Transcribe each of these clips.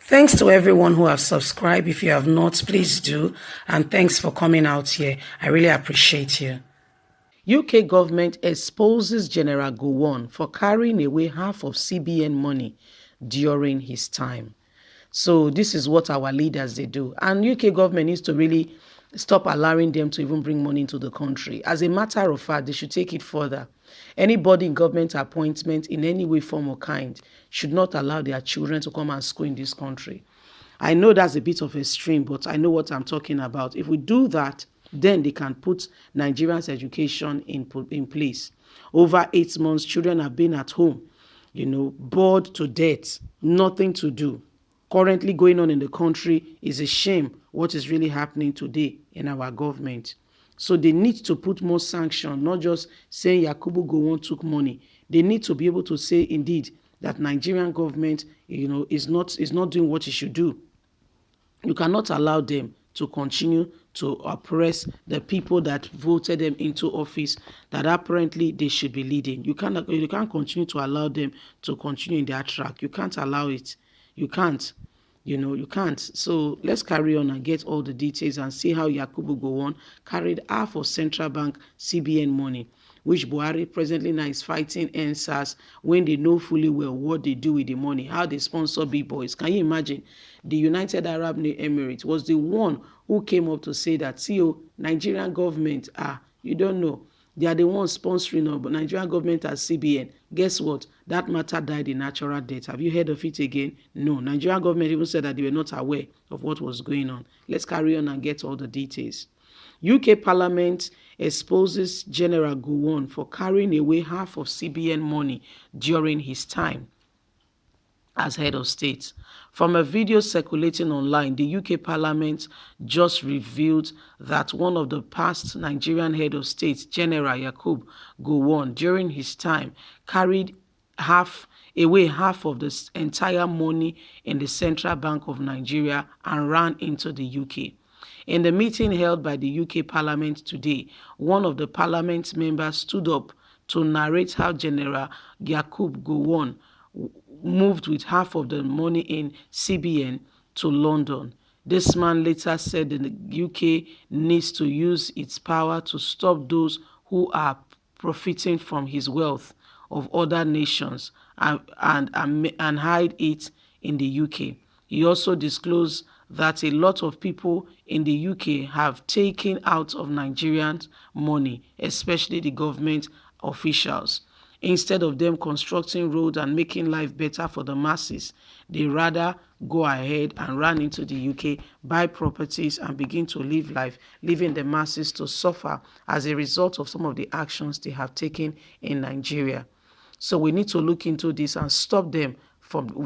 Thanks to everyone who have subscribed. If you have not, please do. And thanks for coming out here. I really appreciate you. UK government exposes General Gowon for carrying away half of CBN money during his time. So this is what our leaders, they do. And UK government needs to really stop allowing them to even bring money into the country. As a matter of fact, they should take it further. Anybody in government appointment in any way, form or kind should not allow their children to come and school in this country. I know that's a bit of a extreme, but I know what I'm talking about. If we do that, then they can put Nigerians' education in place. Over 8 months, children have been at home, bored to death, nothing to do. Currently going on in the country is a shame what is really happening today in our government. So they need to put more sanction, not just saying Yakubu Gowon took money. They need to be able to say indeed that Nigerian government, is not doing what it should do. You cannot allow them to continue to oppress the people that voted them into office that apparently they should be leading. You can't continue to allow them to continue in their track. You can't allow it. You can't. You can't. So let's carry on and get all the details and see how Yakubu Gowon carried half of central bank CBN money, which Buhari presently now is fighting NSAS when they know fully well what they do with the money, how they sponsor big boys. Can you imagine? The United Arab Emirates was the one who came up to say that, Nigerian government, you don't know. They are the ones sponsoring, but Nigerian government has CBN. Guess what? That matter died in natural death. Have you heard of it again? No. Nigerian government even said that they were not aware of what was going on. Let's carry on and get all the details. UK Parliament exposes General Gowon for carrying away half of CBN money during his time as head of state. From a video circulating online, the UK Parliament just revealed that one of the past Nigerian head of state, General Yakubu Gowon, during his time, carried away half of the entire money in the Central Bank of Nigeria and ran into the UK. In the meeting held by the UK Parliament today, one of the Parliament members stood up to narrate how General Yakubu Gowon moved with half of the money in CBN to London. This man later said the UK needs to use its power to stop those who are profiting from his wealth of other nations and hide it in the UK. He also disclosed that a lot of people in the UK have taken out of Nigerians' money, especially the government officials. Instead of them constructing roads and making life better for the masses, they rather go ahead and run into the UK, buy properties and begin to live life, leaving the masses to suffer as a result of some of the actions they have taken in Nigeria. So we need to look into this and stop them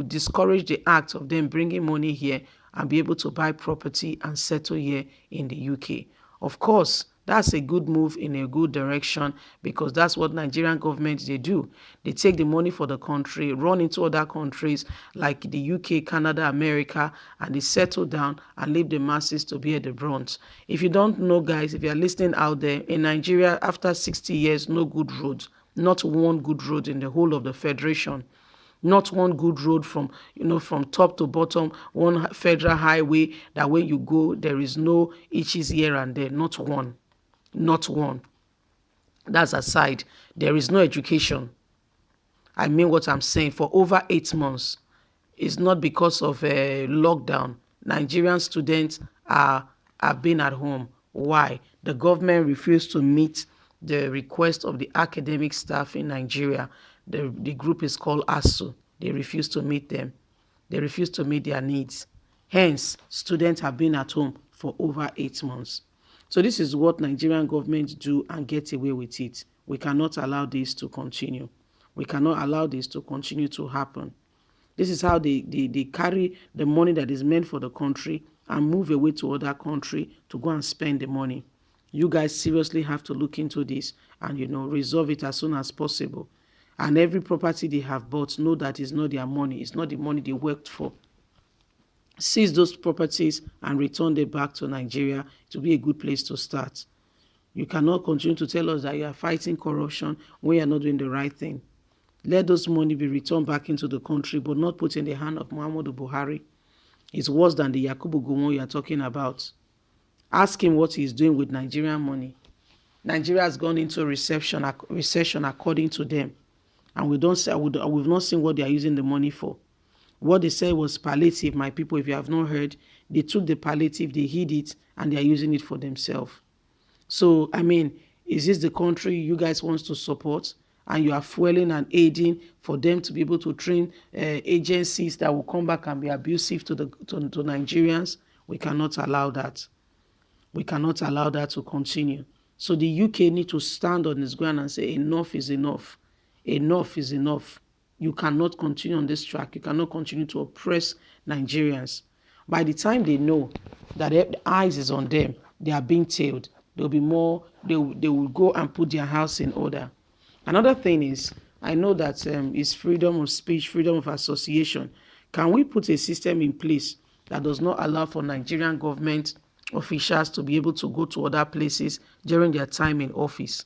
discourage the act of them bringing money here and be able to buy property and settle here in the UK. Of course, that's a good move in a good direction because that's what Nigerian government, they do. They take the money for the country, run into other countries like the UK, Canada, America, and they settle down and leave the masses to bear the brunt. If you don't know, guys, if you're listening out there, in Nigeria, after 60 years, no good roads, not one good road in the whole of the federation. Not one good road from top to bottom, one federal highway that when you go, there is no itches here and there. Not one. Not one. That's aside. There is no education. I mean what I'm saying. For over 8 months, it's not because of a lockdown. Nigerian students have been at home. Why? The government refused to meet the request of the academic staff in Nigeria. The group is called ASU. They refuse to meet them. They refuse to meet their needs. Hence, students have been at home for over 8 months. So this is what Nigerian government do and get away with it. We cannot allow this to continue. We cannot allow this to continue to happen. This is how they carry the money that is meant for the country and move away to other country to go and spend the money. You guys seriously have to look into this and, resolve it as soon as possible. And every property they have bought, know that it's not their money. It's not the money they worked for. Seize those properties and return them back to Nigeria to be a good place to start. You cannot continue to tell us that you are fighting corruption when you are not doing the right thing. Let those money be returned back into the country, but not put in the hand of Muhammadu Buhari. It's worse than the Yakubu Gowon you are talking about. Ask him what he's doing with Nigerian money. Nigeria has gone into recession according to them. And we've not seen what they are using the money for. What they said was palliative, my people, if you have not heard. They took the palliative, they hid it, and they are using it for themselves. So, I mean, is this the country you guys want to support? And you are fueling and aiding for them to be able to train agencies that will come back and be abusive to Nigerians? We cannot allow that. We cannot allow that to continue. So the UK need to stand on its ground and say enough is enough. Enough is enough. You cannot continue on this track. You cannot continue to oppress Nigerians. By the time they know that the eyes is on them, they are being tailed. There'll be more. They will go and put their house in order. Another thing is, I know that is freedom of speech, freedom of association. Can we put a system in place that does not allow for Nigerian government officials to be able to go to other places during their time in office?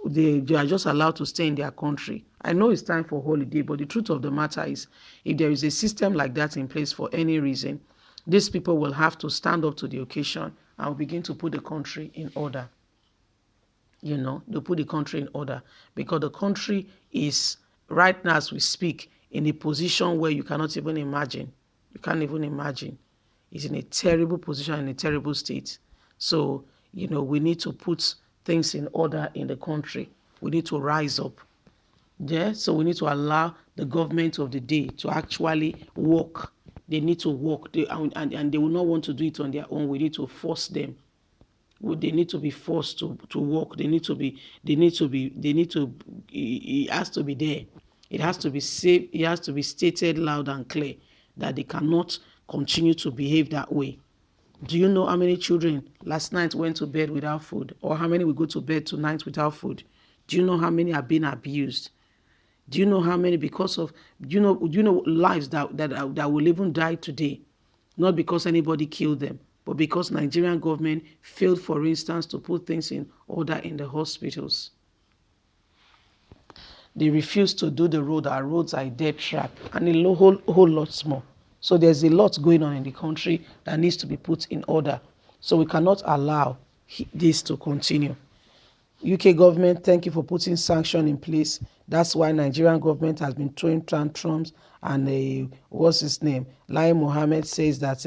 They are just allowed to stay in their country. I know it's time for holiday, but the truth of the matter is, if there is a system like that in place for any reason, these people will have to stand up to the occasion and will begin to put the country in order. You know, they put the country in order, because the country is, right now as we speak, in a position where you cannot even imagine. You can't even imagine. It's in a terrible position, in a terrible state. So, you know, we need to put things in order in the country. We need to rise up. Yeah, so we need to allow the government of the day to actually work. They need to work, and they will not want to do it on their own. We need to force them. They need to be forced to work. It has to be there. It has to be safe. It has to be stated loud and clear that they cannot continue to behave that way. Do you know how many children last night went to bed without food? Or how many will go to bed tonight without food? Do you know how many are being abused? Do you know how many because of, do you know lives that will even die today? Not because anybody killed them, but because Nigerian government failed, for instance, to put things in order in the hospitals. They refuse to do the road. Our roads are a debt trap, and a whole lot more. So there's a lot going on in the country that needs to be put in order. So we cannot allow this to continue. UK government, thank you for putting sanction in place. That's why Nigerian government has been throwing tantrums, and what's his name? Lai Mohammed says that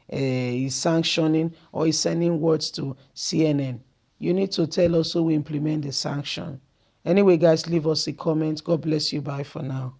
he's sanctioning, or he's sending words to CNN. You need to tell us so we implement the sanction. Anyway, guys, leave us a comment. God bless you. Bye for now.